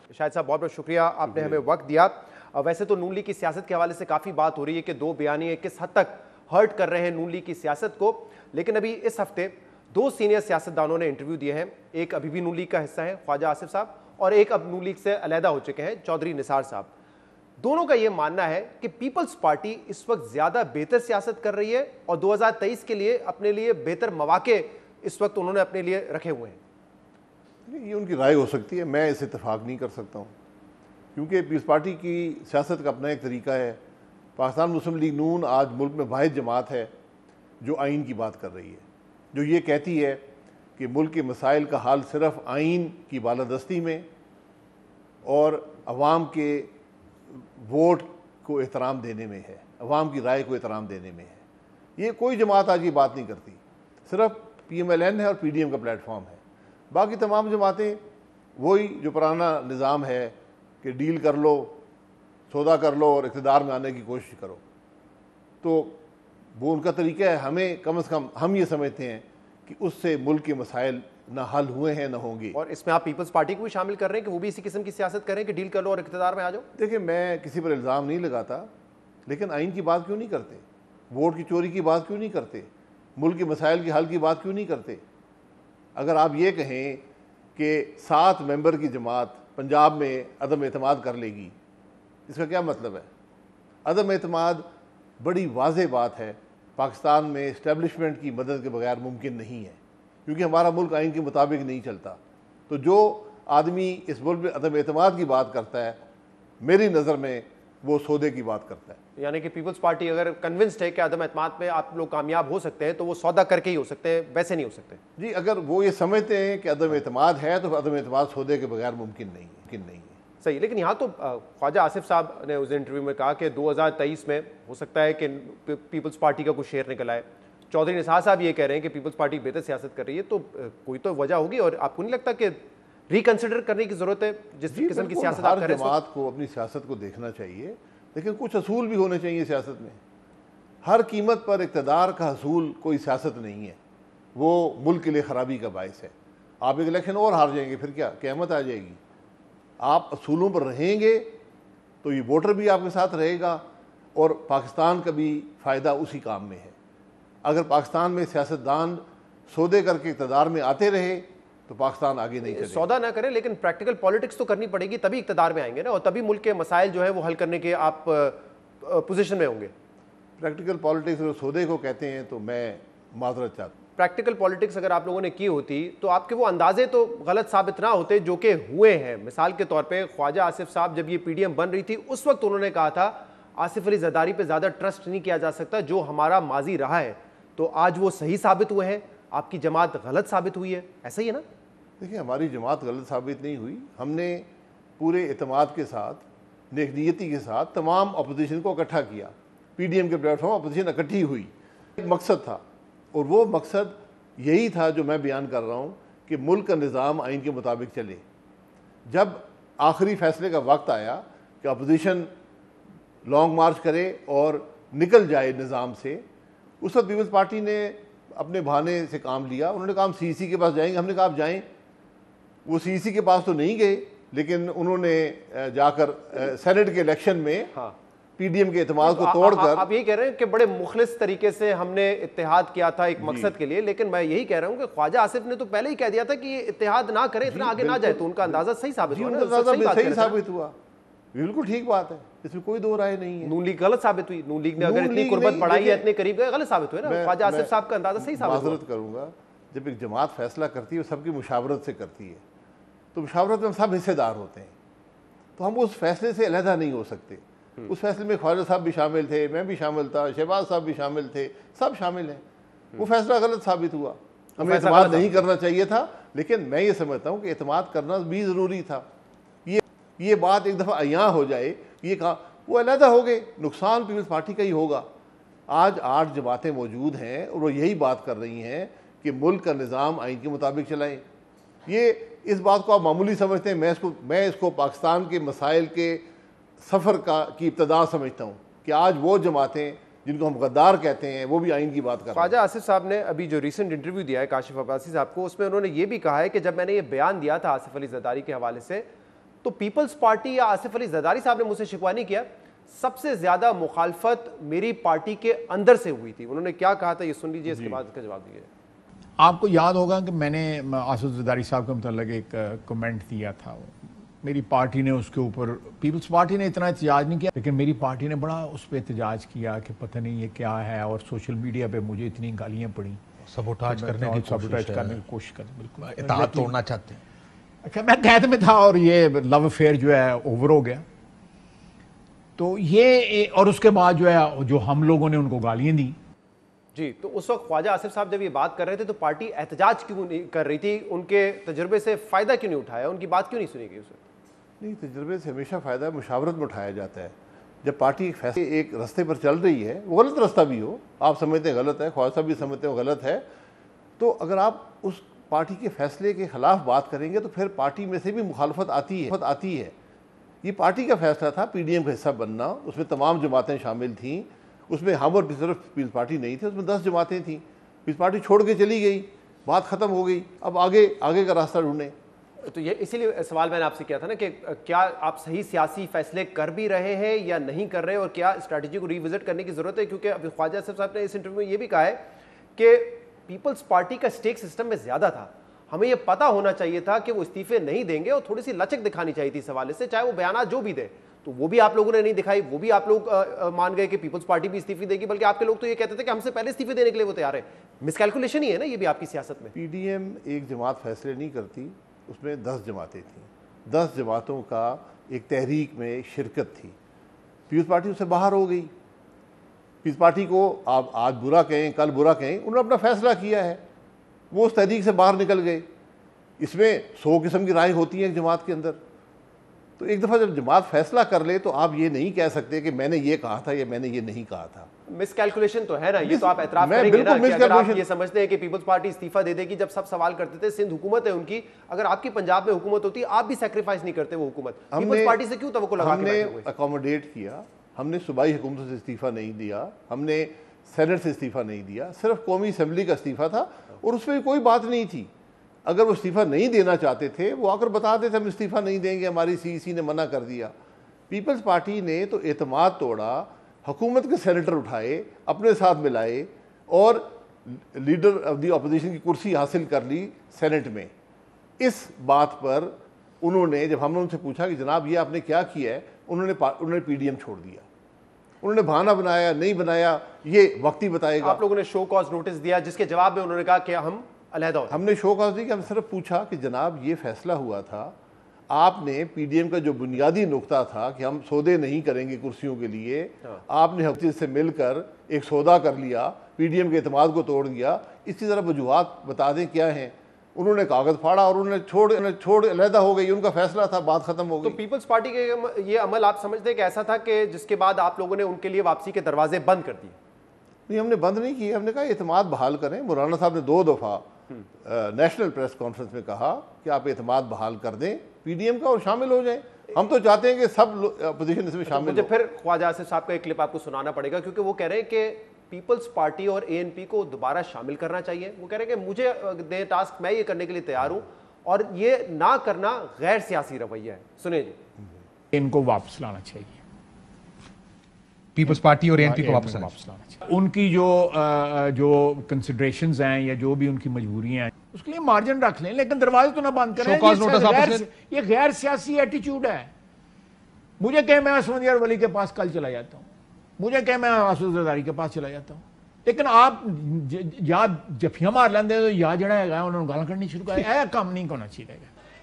शाहिद साहब बहुत बहुत शुक्रिया, आपने हमें वक्त दिया। वैसे तो नून लीग की सियासत के हवाले से काफ़ी बात हो रही है कि दो बयानिए किस हद तक हर्ट कर रहे हैं नून लीग की सियासत को, लेकिन अभी इस हफ्ते दो सीनियर सियासतदानों ने इंटरव्यू दिए हैं। एक अभी भी नून लीग का हिस्सा है ख्वाजा आसिफ साहब, और एक अब नून लीग से अलहदा हो चुके हैं चौधरी निसार साहब। दोनों का यह मानना है कि पीपल्स पार्टी इस वक्त ज्यादा बेहतर सियासत कर रही है और 2023 के लिए अपने लिए बेहतर मौके इस वक्त उन्होंने अपने लिए रखे हुए हैं। ये उनकी राय हो सकती है, मैं इसे इत्तेफाक नहीं कर सकता हूँ, क्योंकि पीपल्स पार्टी की सियासत का अपना एक तरीका है। पाकिस्तान मुस्लिम लीग नून आज मुल्क में वाहिद जमात है जो आइन की बात कर रही है, जो ये कहती है कि मुल्क के मसाइल का हल सिर्फ आइन की बालादस्ती में और अवाम के वोट को एहतराम देने में है, अवाम की राय को एहतराम देने में है। ये कोई जमात आज ये बात नहीं करती, सिर्फ PMLN है और PDM का प्लेटफॉर्म है। बाकी तमाम जमातें वही जो पुराना निज़ाम है कि डील कर लो, सौदा कर लो और इक़्तिदार में आने की कोशिश करो, तो वो उनका तरीका है। हमें कम से कम हम ये समझते हैं कि उससे मुल्क के मसाइल ना हल हुए हैं ना होंगे। और इसमें आप पीपल्स पार्टी को भी शामिल कर रहे हैं कि वो भी इसी किस्म की सियासत करें कि डील कर लो और इक़्तिदार में आ जाओ? देखिए, मैं किसी पर इल्ज़ाम नहीं लगाता, लेकिन आइन की बात क्यों नहीं करते, वोट की चोरी की बात क्यों नहीं करते, मुल्क के मसाइल के हल की बात क्यों नहीं करते? अगर आप ये कहें कि 7 मेंबर की जमात पंजाब में अदम एतमाद कर लेगी, इसका क्या मतलब है? अदम एतमाद बड़ी वाज़ेह बात है, पाकिस्तान में इस्टेब्लिशमेंट की मदद के बगैर मुमकिन नहीं है, क्योंकि हमारा मुल्क आइन के मुताबिक नहीं चलता। तो जो आदमी इस मुल्क में अदम एतमाद की बात करता है, मेरी नज़र में वो सौदे की बात करता है। यानी कि पीपल्स पार्टी अगर कन्विंस्ड है कि अदम एतमाद में आप लोग कामयाब हो सकते हैं तो वो सौदा करके ही हो सकते हैं, वैसे नहीं हो सकते। जी, अगर वो ये समझते हैं कि अदम एतमाद है तो अदम एतमाद सौदे के बगैर मुमकिन नहीं है। सही, लेकिन यहाँ तो ख्वाजा आसिफ साहब ने उस इंटरव्यू में कहा कि 2023 में हो सकता है कि पीपल्स पार्टी का कुछ शेर निकल आए। चौधरी निसार साहब ये कह रहे हैं कि पीपल्स पार्टी बेहतर सियासत कर रही है, तो कोई तो वजह होगी। और आपको नहीं लगता कि रिकंसिडर करने की जरूरत है जिस किस्म की सियासत आप कर रहे हैं? जमात को अपनी सियासत को देखना चाहिए, लेकिन कुछ असूल भी होने चाहिए सियासत में। हर कीमत पर इक़्तिदार का असूल कोई सियासत नहीं है, वो मुल्क के लिए ख़राबी का बायस है। आप एक इलेक्शन और हार जाएंगे, फिर क्या क़यामत आ जाएगी? आप असूलों पर रहेंगे तो ये वोटर भी आपके साथ रहेगा और पाकिस्तान का भी फ़ायदा उसी काम में है। अगर पाकिस्तान में सियासतदान सौदे करके इक़्तिदार में आते रहे तो पाकिस्तान आगे नहीं चलेगा। सौदा ना करें, लेकिन प्रैक्टिकल पॉलिटिक्स तो करनी पड़ेगी, तभी इक़्तिदार में आएंगे ना, और तभी मुल्क के मसाइल जो है वो हल करने के आप पोजीशन में होंगे। प्रैक्टिकल पॉलिटिक्स और सौदे को कहते हैं तो मैं माजरत चाहता हूँ। प्रैक्टिकल पॉलिटिक्स अगर आप लोगों ने की होती तो आपके वो अंदाजे तो गलत साबित ना होते जो कि हुए हैं। मिसाल के तौर पे ख्वाजा आसिफ साहब जब ये PDM बन रही थी उस वक्त उन्होंने कहा था आसिफ अली जरदारी पे ज़्यादा ट्रस्ट नहीं किया जा सकता, जो हमारा माजी रहा है। तो आज वो सही साबित हुए हैं, आपकी जमात गलत साबित हुई है, ऐसा ही है ना? देखिए, हमारी जमात गलत साबित नहीं हुई। हमने पूरे एतमाद के साथ, नेकनीयती के साथ तमाम अपोजिशन को इकट्ठा किया। PDM के प्लेटफॉर्म अपोजिशन इकट्ठी हुई, एक मकसद था, और वो मकसद यही था जो मैं बयान कर रहा हूँ कि मुल्क का निज़ाम आइन के मुताबिक चले। जब आखिरी फैसले का वक्त आया कि अपोजिशन लॉन्ग मार्च करे और निकल जाए निज़ाम से, उस वक्त पीपल्स पार्टी ने अपने बहाने से काम लिया। उन्होंने कहा हम CEC के पास जाएंगे। हमने कहा आप जाएँ। वो CEC के पास तो नहीं गए, लेकिन उन्होंने जाकर सेनेट के इलेक्शन में PDM के एतमाद को तोड़कर। आप यही कह रहे हैं कि बड़े मुखलिस तरीके से हमने इत्तेहाद किया था एक मकसद के लिए, लेकिन मैं यही कह रहा हूं कि ख्वाजा आसिफ ने तो पहले ही कह दिया था कि ये इत्तेहाद ना करें, इतना आगे ना जाए, तो उनका अंदाजा सही साबित हुआ। सही साबित हुआ, बिल्कुल ठीक बात है, इसमें कोई दो राय नहीं है। नून लीग गलत साबित हुई। नून लीग ने अगर इतनी कुर्बत बढ़ाई है, इतने करीब गए, गलत साबित हुए ना। ख्वाजा आसिफ साहब का अंदाजा सही साबित हुआ। माजरत करूंगा, जब एक जमात फैसला करती है सबकी मुशावरत से करती है, तो मुशावरत में हम सब हिस्सेदार होते हैं, तो हम उस फैसले से अलहदा नहीं हो सकते। उस फैसले में ख्वाजा साहब भी शामिल थे, मैं भी शामिल था, शहबाज साहब भी शामिल थे, सब शामिल हैं। वो फैसला गलत साबित हुआ। हमें एतमाद नहीं करना चाहिए था, लेकिन मैं ये समझता हूँ कि एतमाद करना भी ज़रूरी था। ये बात एक दफ़ा अयां हो जाए, ये कहा वो अलहदा हो गए, नुकसान पीपल्स पार्टी का ही होगा। आज 8 जमातें मौजूद हैं और वो यही बात कर रही हैं कि मुल्क का निज़ाम आइन के मुताबिक चलाएं। ये इस बात को आप मामूली समझते हैं, मैं इसको पाकिस्तान के मसाइल के सफ़र की इब्तदा समझता हूँ कि आज वो जमातें जिनको हम गद्दार कहते हैं वो भी आइन की बात कर रहे हैं। ख्वाजा आसिफ साहब ने अभी जो रिसेंट इंटरव्यू दिया है काशिफ अब्बासी साहब को, उसमें उन्होंने ये भी कहा है कि जब मैंने ये बयान दिया था आसिफ अली जरदारी के हवाले से, तो पीपल्स पार्टी या आसिफ अली जरदारी साहब ने मुझसे शिकवा नहीं किया, सबसे ज्यादा मुखालफत मेरी पार्टी के अंदर से हुई थी। उन्होंने क्या कहा था ये सुन लीजिए, इसके बाद इसका जवाब दीजिए। आपको याद होगा कि मैंने आसिफ जरदारी साहब के मतलब एक कमेंट दिया था, मेरी पार्टी ने उसके ऊपर, पीपल्स पार्टी ने इतना एहतजाज नहीं किया, लेकिन मेरी पार्टी ने बड़ा उस पर एहतजाज किया कि पता नहीं ये क्या है, और सोशल मीडिया पे मुझे इतनी गालियाँ पड़ी, सबोटाज करने की कोशिश कर, बिल्कुल इत्तेहाद तोड़ना चाहते हैं। अच्छा, मैं कैद में था और ये लव अफेयर जो है ओवर हो गया, तो ये, और उसके बाद जो है जो हम लोगों ने उनको गालियाँ दी। जी, तो उस वक्त ख्वाजा आसिफ साहब जब ये बात कर रहे थे तो पार्टी एहतजाज क्यों नहीं कर रही थी? उनके तजुर्बे से फायदा क्यों नहीं उठाया? उनकी बात क्यों नहीं सुनी गई उस वक्त? नहीं, तजुर्बे से हमेशा फ़ायदा मुशावरत में उठाया जाता है। जब पार्टी एक फैसले एक रास्ते पर चल रही है, वो गलत रास्ता भी हो, आप समझते हैं गलत है, ख्वाजा साहब भी समझते हैं गलत है, तो अगर आप उस पार्टी के फैसले के खिलाफ बात करेंगे तो फिर पार्टी में से भी मुखालफत आती है। ये पार्टी का फैसला था PDM का हिस्सा बनना, उसमें तमाम जमातें शामिल थीं, उसमें हम और सिर्फ पीपल्स पार्टी नहीं थी, उसमें 10 जमातें थीं। पीपल्स पार्टी छोड़ के चली गई, बात ख़त्म हो गई, अब आगे का रास्ता ढूंढें। तो ये इसीलिए सवाल मैंने आपसे किया था ना कि क्या आप सही सियासी फैसले कर भी रहे हैं या नहीं कर रहे, और क्या स्ट्रैटेजी को रिविजिट करने की जरूरत है? क्योंकि अभी ख्वाजा आसिफ साहब ने इस इंटरव्यू में ये भी कहा है कि पीपल्स पार्टी का स्टेक सिस्टम में ज्यादा था, हमें यह पता होना चाहिए था कि वो इस्तीफे नहीं देंगे और थोड़ी सी लचक दिखानी चाहिए थी इस हवाले से, चाहे वो बयान जो भी दे। तो वो भी आप लोगों ने नहीं दिखाई, वो भी आप लोग मान गए कि पीपल्स पार्टी भी इस्तीफे देगी, बल्कि आपके लोग तो ये कहते थे कि हमसे पहले इस्तीफे देने के लिए वो तैयार है। मिसकैलकुलेशन ही है ना ये भी आपकी सियासत में। PDM एक जमात फैसले नहीं करती, उसमें 10 जमातें थीं, 10 जमातों का एक तहरीक में शिरकत थी। पीपल्स पार्टी उससे बाहर हो गई। पीपल्स पार्टी को आप आज बुरा कहें, कल बुरा कहें, उन्होंने अपना फैसला किया है, वो उस तहरीक से बाहर निकल गए। इसमें 100 किस्म की राय होती है एक जमात के अंदर, तो एक दफ़ा जब जमात फैसला कर ले तो आप ये नहीं कह सकते कि मैंने ये कहा था या मैंने ये नहीं कहा था। मिसकैलकुलेशन तो है ना, ये तो आप एतराफ करेंगे ना कि अगर आप ये समझते हैं कि पीपल्स पार्टी इस्तीफा दे देगी, जब सब सवाल करते थे सिंध हुकूमत है उनकी, अगर आपकी पंजाब में हुकूमत होती आप भी सैक्रिफाइस नहीं करते वो हुकूमत, पीपल्स पार्टी से क्यों तवक्कुल लगा के बैठे हुए? हमने अकोमोडेट किया, हमने सूबाई हुकूमतों से इस्तीफा नहीं दिया, हमने सेनेट से इस्तीफा नहीं दिया, सिर्फ कौमी असम्बली का इस्तीफा था, और उसमें कोई बात नहीं थी। अगर वो इस्तीफ़ा नहीं देना चाहते थे वो आकर बताते थे हम इस्तीफ़ा नहीं देंगे, हमारी CEC ने मना कर दिया। पीपल्स पार्टी ने तो एतमाद तोड़ा, हुकूमत के सेनेटर उठाए, अपने साथ मिलाए और लीडर ऑफ द अपोजिशन की कुर्सी हासिल कर ली सेनेट में। इस बात पर उन्होंने, जब हमने उनसे पूछा कि जनाब ये आपने क्या किया है, उन्होंने PDM छोड़ दिया। उन्होंने बहाना बनाया, नहीं बनाया ये वक्त ही बताएगा। आप लोगों ने शो कॉज नोटिस दिया जिसके जवाब में उन्होंने कहा कि हम अलहदा होते। हमने शो कॉज दी कि हम सिर्फ पूछा कि जनाब ये फैसला हुआ था, आपने PDM का जो बुनियादी नुकता था कि हम सौदे नहीं करेंगे कुर्सियों के लिए, आपने हफ्ते से मिलकर एक सौदा कर लिया, PDM के एतमाद को तोड़ दिया, इसकी ज़रा वजूहात बता दें क्या हैं। उन्होंने कागज़ फाड़ा और उन्होंने छोड़ अलहदा हो गई, उनका फैसला था, बात खत्म हो गई। तो पीपल्स पार्टी के ये अमल आप समझते हैं कि ऐसा था कि जिसके बाद आप लोगों ने उनके लिए वापसी के दरवाजे बंद कर दिए? नहीं, हमने बंद नहीं किए, हमने कहा एतमाद बहाल करें। मौलाना साहब ने 2 दफ़ा नेशनल प्रेस कॉन्फ्रेंस में कहा कि आप एतमाद बहाल कर दें PDM का और शामिल हो जाएं। हम तो चाहते हैं कि सब अपोजिशन इसमें शामिल मुझे फिर ख्वाजा आसिफ साहब का एक क्लिप आपको सुनाना पड़ेगा, क्योंकि वो कह रहे हैं कि पीपल्स पार्टी और ANP को दोबारा शामिल करना चाहिए। वो कह रहे हैं कि मुझे दे टास्क, मैं ये करने के लिए तैयार हूं, और ये ना करना गैर सियासी रवैया है। सुनिए जी। इनको वापस लाना चाहिए, पीपल्स पार्टी और ANP को वापस लाना चाहिए। उनकी जो कंसिडरेशंस हैं या जो भी उनकी मजबूरियां हैं उसके लिए मार्जिन रख लें, लेकिन दरवाजे तो ना बंद करें। ये गैर सियासी एटीट्यूड है। मुझे कहे मैं असमंदियार वली के पास कल चला जाता हूँ, मुझे कहे मैं आसिफ जरदारी के पास चला जाता हूँ, लेकिन आप या जफियां मार लेंदे तो या जड़ा है उन्होंने गाल करनी शुरू कर, यह काम नहीं होना चाहिए।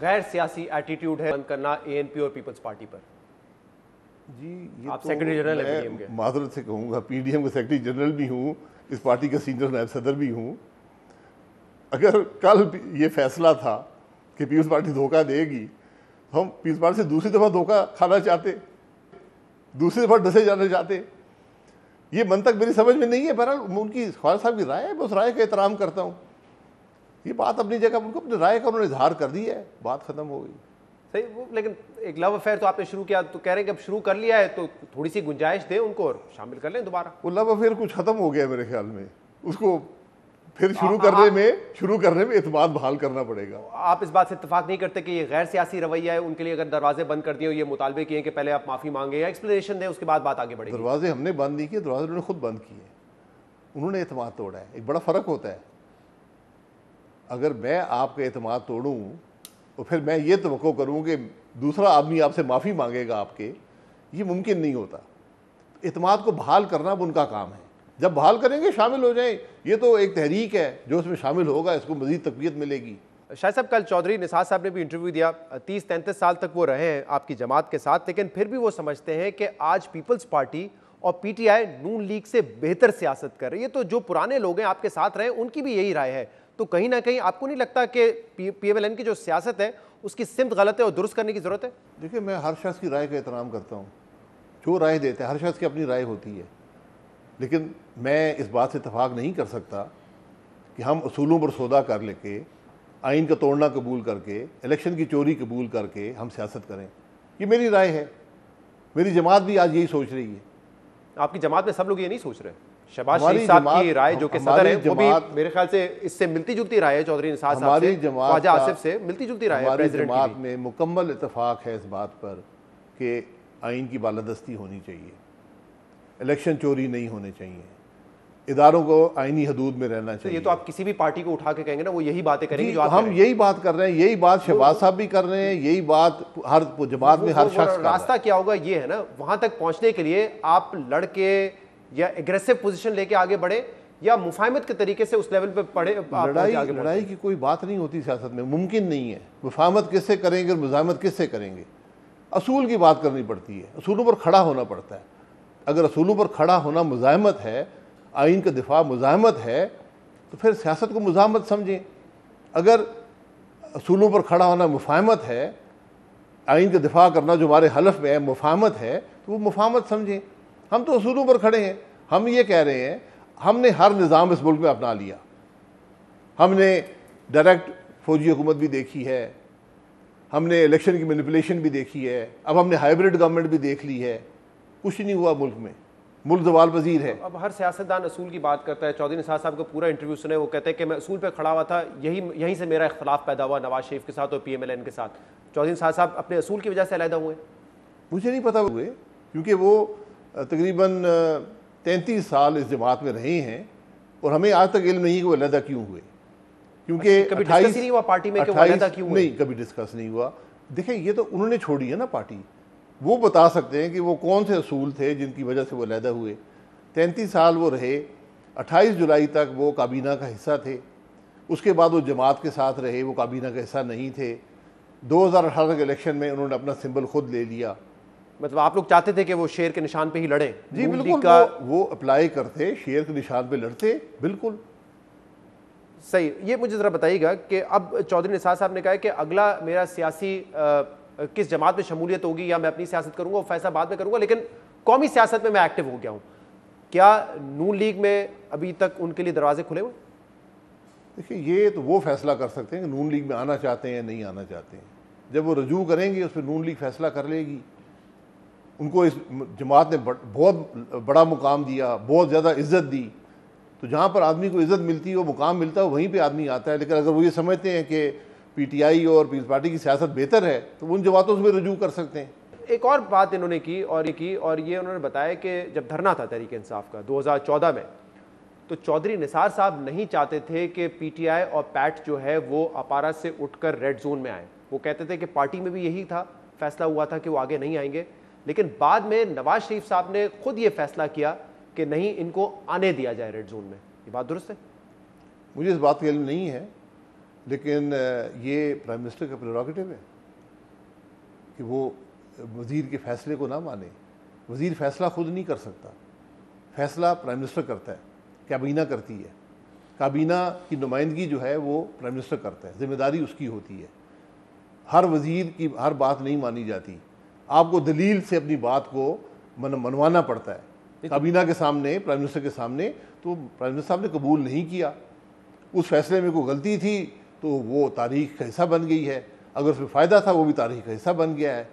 गैर सियासी एटीट्यूड है बंद करना ANP और पीपल्स पार्टी पर। जी, ये आप तो सेक्रेटरी जनरल हैं PDM के। माजरत से कहूँगा, PDM का सेक्रेटरी जनरल भी हूँ, इस पार्टी का सीनियर नायब सदर भी हूँ। अगर कल ये फैसला था कि पीपल्स पार्टी धोखा देगी, तो हम पीपल्स पार्टी से दूसरी दफ़ा धोखा खाना चाहते, दूसरी दफ़ा डसे जाना चाहते। ये मंतक मेरी समझ में नहीं है। बहरहाल उनकी ख्वाजा साहब की राय है, मैं उस राय का एहतराम करता हूँ। ये बात अपनी जगह, उनको अपनी राय का उन्होंने इजहार कर दिया है, बात खत्म हो गई। सही वो, लेकिन एक लव अफेयर तो आपने शुरू किया, तो कह रहे हैं कि अब शुरू कर लिया है तो थोड़ी सी गुंजाइश दें उनको और शामिल कर लें दोबारा। वो लव अफेयर कुछ खत्म हो गया मेरे ख्याल में, उसको फिर शुरू करने में इत्मीनान बहाल करना पड़ेगा। आप इस बात से इत्तेफाक नहीं करते कि ये गैर सियासी रवैया है, उनके लिए अगर दरवाजे बंद कर दिए हो, ये मुतालबे किए कि पहले आप माफी मांगे या एक्सप्लेनेशन दें, उसके बाद बात आगे बढ़ेगी? दरवाजे हमने बंद नहीं किए, दरवाजे उन्होंने खुद बंद किए, उन्होंने इत्मीनान तोड़ा है। एक बड़ा फ़र्क होता है, अगर मैं आपका इत्मीनान तोड़ूं तो फिर मैं ये तवक्को करूं कि दूसरा आदमी आपसे माफ़ी मांगेगा आपके, ये मुमकिन नहीं होता। इत्मीनान को बहाल करना अब उनका काम है, जब बहाल करेंगे शामिल हो जाएं। ये तो एक तहरीक है, जो उसमें शामिल होगा इसको मज़ीद तक़वियत मिलेगी। शायद साहब, कल चौधरी निसार साहब ने भी इंटरव्यू दिया, 30-33 साल तक वो रहे हैं आपकी जमात के साथ, लेकिन फिर भी वो समझते हैं कि आज पीपल्स पार्टी और पीटीआई नून लीग से बेहतर सियासत कर रही है। तो जो पुराने लोग हैं आपके साथ रहे, उनकी भी यही राय है। तो कहीं ना कहीं आपको नहीं लगता कि पीएमएलएन की जो सियासत है उसकी सिमत गलत है और दुरुस्त करने की जरूरत है? देखिए, मैं हर शख्स की राय का एहतराम करता हूँ, जो राय देते हैं हर शख्स की अपनी राय होती है, लेकिन मैं इस बात से इत्तफाक नहीं कर सकता कि हम असूलों पर सौदा कर लेके, आइन का तोड़ना कबूल करके, इलेक्शन की चोरी कबूल करके हम सियासत करें। ये मेरी राय है, मेरी जमात भी आज यही सोच रही है। आपकी जमात में सब लोग ये नहीं सोच रहे? शहबाज शरीफ साहब की राय जो कि सदर है, वो भी मेरे ख्याल से इससे मिलती जुलती राय है, चौधरी निसार साहब से, ख्वाजा आसिफ से मिलती जुलती राय है। हमारी जमात में मुकम्मल इत्तफाक है इस बात पर कि आइन की बालादस्ती होनी चाहिए, इलेक्शन चोरी नहीं होने चाहिए, इदारों को आइनी हदूद में रहना चाहिए। ये तो आप किसी भी पार्टी को उठा के कहेंगे ना, वो यही बातें करेंगे जो आप हम यही बात कर रहे हैं, यही बात शहबाज साहब भी कर रहे हैं, यही बात हर जमात में हर शख्स। रास्ता क्या होगा ये है ना, वहां तक पहुंचने के लिए आप लड़के या एग्रेसिव पोजीशन लेके आगे बढ़े या मुफाहमत के तरीके से उस लेवल पे पढ़े। लड़ाई की कोई बात नहीं होती सियासत में, मुमकिन नहीं है। मुफाहमत किससे करेंगे और मुजाहमत किससे करेंगे? असूल की बात करनी पड़ती है, असूलों पर खड़ा होना पड़ता है। अगर असूलों पर खड़ा होना मुजाहमत है, आइन का दिफा मुजाहमत है, तो फिर सियासत को मुजाहमत समझें। अगर असूलों पर खड़ा होना मुफाहमत है, आइन का दिफा करना जो हमारे हलफ में है मुफाहमत है, तो वो मुफाहमत समझें। हम तो असूलों पर खड़े हैं। हम ये कह रहे हैं, हमने हर निज़ाम इस मुल्क में अपना लिया। हमने डायरेक्ट फौजी हुकूमत भी देखी है, हमने इलेक्शन की मैनिपुलेशन भी देखी है, अब हमने हाइब्रिड गवर्नमेंट भी देख ली है। कुछ नहीं हुआ मुल्क में, मुल्क जवाल पजीर है। अब हर सियासतदान असूल की बात करता है। चौधरी निसार साहब को पूरा इंटरव्यू सुने, वो कहते हैं कि मैं असूल पे खड़ा हुआ था, यहीं से मेरा इख्तलाफ पैदा हुआ नवाज शरीफ के साथ और पीएमएलएन के साथ। चौधरी निसार साहब अपने असूल की वजह से अलहदा हुए? मुझे नहीं पता हुए, क्योंकि वो तकरीबन 33 साल इस जमात में रहे हैं और हमें आज तक इल्म नहीं कि वो अलहदा क्यों हुए। क्योंकि कभी डिस्कस ही नहीं हुआ पार्टी में कि वो अलहदा क्यों हुए? नहीं, कभी डिस्कस नहीं हुआ। देखिए, ये तो उन्होंने छोड़ी है ना पार्टी, वो बता सकते हैं कि वो कौन से असूल थे जिनकी वजह से वो अलहदा हुए। 33 साल वो रहे, 28 जुलाई तक वो काबीना का हिस्सा थे, उसके बाद वो जमात के साथ रहे, वो काबीना का हिस्सा नहीं थे। 2018 के इलेक्शन में उन्होंने अपना सिंबल खुद ले लिया। मतलब आप लोग चाहते थे कि वो शेर के निशान पे ही लड़े? जी बिल्कुल, वो अप्लाई करते, शेर के निशान पे लड़ते, बिल्कुल सही। ये मुझे ज़रा बताइएगा कि अब चौधरी निसार साहब ने कहा है कि अगला मेरा सियासी किस जमात में शमूलियत होगी या मैं अपनी सियासत करूंगा, वो फैसला बाद में करूंगा, लेकिन कौमी सियासत में मैं एक्टिव हो गया हूं। क्या नून लीग में अभी तक उनके लिए दरवाजे खुले हुए? देखिए, ये तो वो फैसला कर सकते हैं कि नून लीग में आना चाहते हैं या नहीं आना चाहते हैं। जब वो रजू करेंगे उस पर नून लीग फैसला कर लेगी। उनको इस जमात ने बहुत बड़ा मुकाम दिया, बहुत ज़्यादा इज़्ज़त दी, तो जहाँ पर आदमी को इज़्ज़त मिलती है, वो मुकाम मिलता है, वहीं पे आदमी आता है। लेकिन अगर वो ये समझते हैं कि पीटीआई और पीपल्स पार्टी की सियासत बेहतर है, तो उन जमातों से भी रजू कर सकते हैं। एक और बात इन्होंने की और ये उन्होंने बताया कि जब धरना था तहरीक इंसाफ का 2014 में, तो चौधरी निसार साहब नहीं चाहते थे कि पीटीआई और पैट जो है वो अपारा से उठकर रेड जोन में आए। वो कहते थे कि पार्टी में भी यही था, फैसला हुआ था कि वो आगे नहीं आएंगे, लेकिन बाद में नवाज शरीफ साहब ने खुद ये फैसला किया कि नहीं, इनको आने दिया जाए रेड जोन में। ये बात दुरुस्त है? मुझे इस बात का इल्म नहीं है, लेकिन ये प्राइम मिनिस्टर का प्रेरोगेटिव है कि वो वज़ीर के फैसले को ना माने। वज़ीर फैसला खुद नहीं कर सकता, फैसला प्राइम मिनिस्टर करता है, काबीना करती है। काबीना की नुमाइंदगी जो है वो प्राइम मिनिस्टर करता है, जिम्मेदारी उसकी होती है। हर वज़ीर की हर बात नहीं मानी जाती, आपको दलील से अपनी बात को मनवाना पड़ता है काबीना के सामने, प्राइम मिनिस्टर के सामने। तो प्राइम मिनिस्टर साहब ने कबूल नहीं किया, उस फैसले में कोई गलती थी तो वो तारीख का हिस्सा बन गई है। अगर उसमें फ़ायदा था वो भी तारीख का हिस्सा बन गया है।